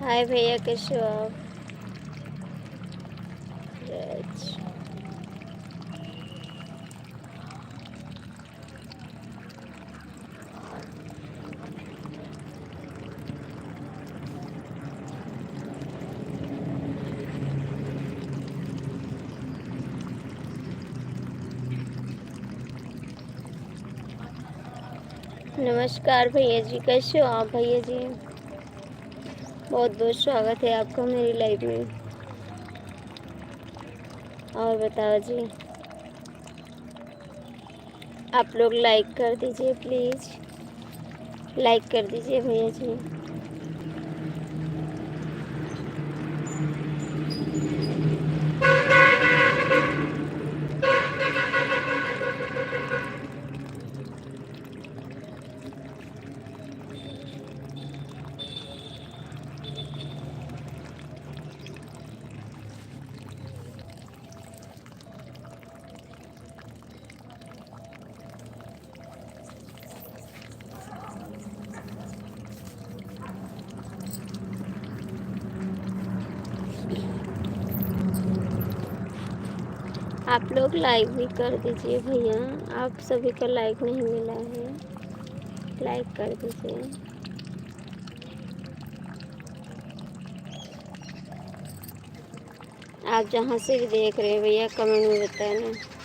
हाय भैया, कैसे हो आप? राज। नमस्कार भैया जी, कैसे हो आप भैया जी? बहुत बहुत स्वागत है आपका मेरी लाइफ में। और बताओ जी, आप लोग लाइक कर दीजिए प्लीज़, लाइक कर दीजिए भैया जी। आप लोग लाइक भी कर दीजिए भैया, आप सभी का लाइक नहीं मिला है, लाइक कर दीजिए। आप जहाँ से भी देख रहे हैं भैया कमेंट में बताना।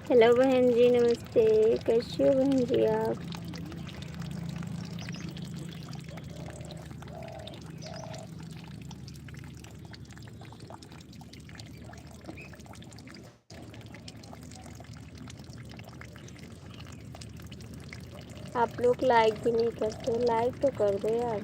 हेलो बहन जी, नमस्ते, कैसी हो बहन जी आप? आप लोग लाइक भी नहीं करते, लाइक तो कर दो यार।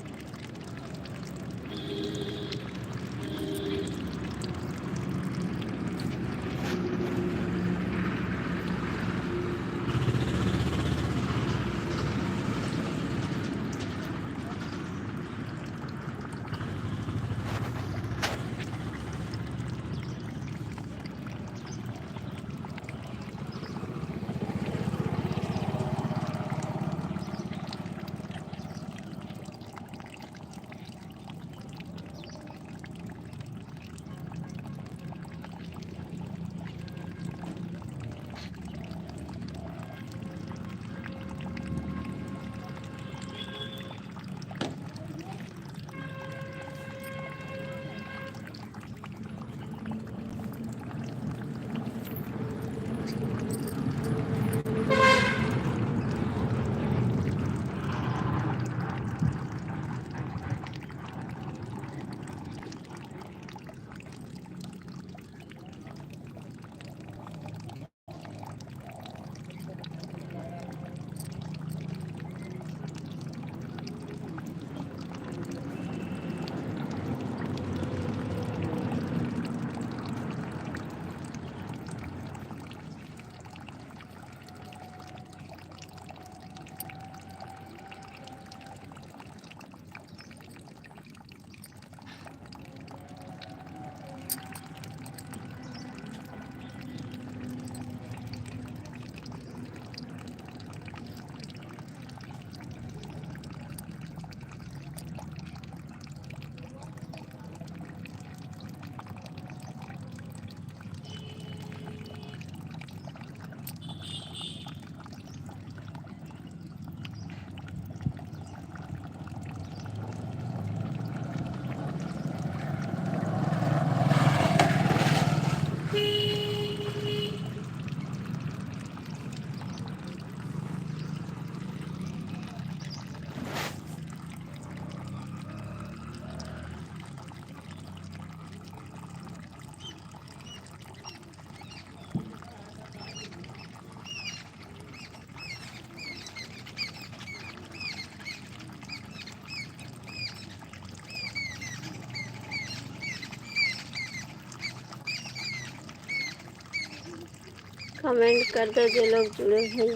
कमेंट कर दो जो लोग जुड़े हैं।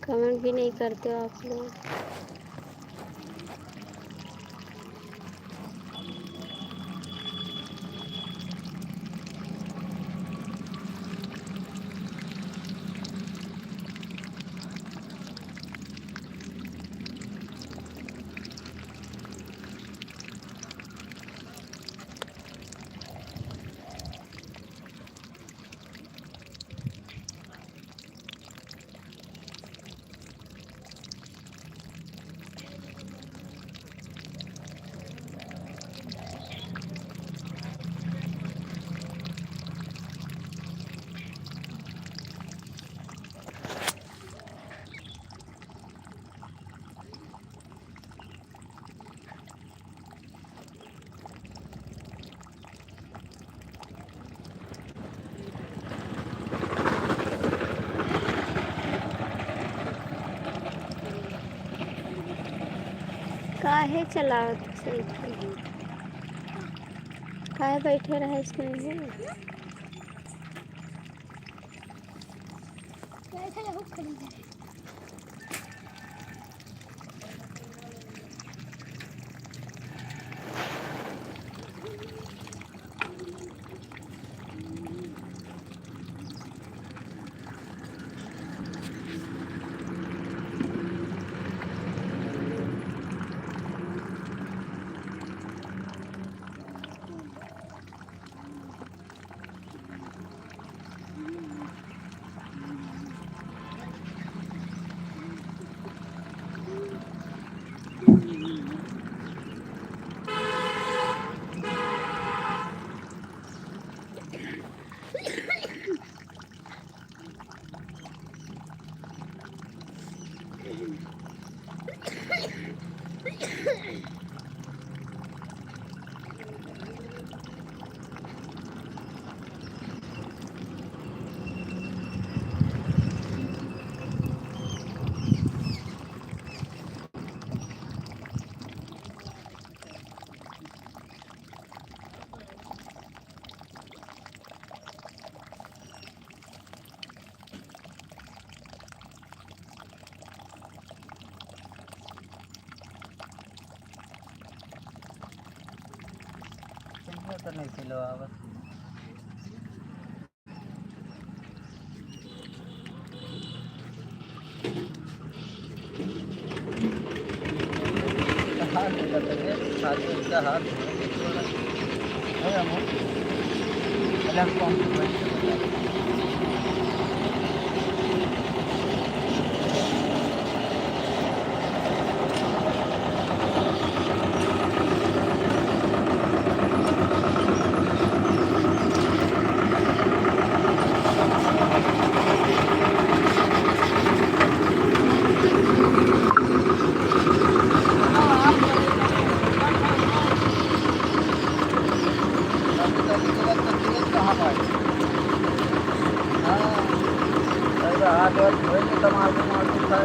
कमेंट भी नहीं करते हो आप लोग। काहे चलावत साइकिल, काहे बैठे रहे इसमें है? तो नहीं सिलो आवा हाथ निकलता है हाथ उसका हाथ है हम अलग कॉन्सिक्वेंस कहाँ पाए हाँ हाथ और धोए तो मालूम मालूम था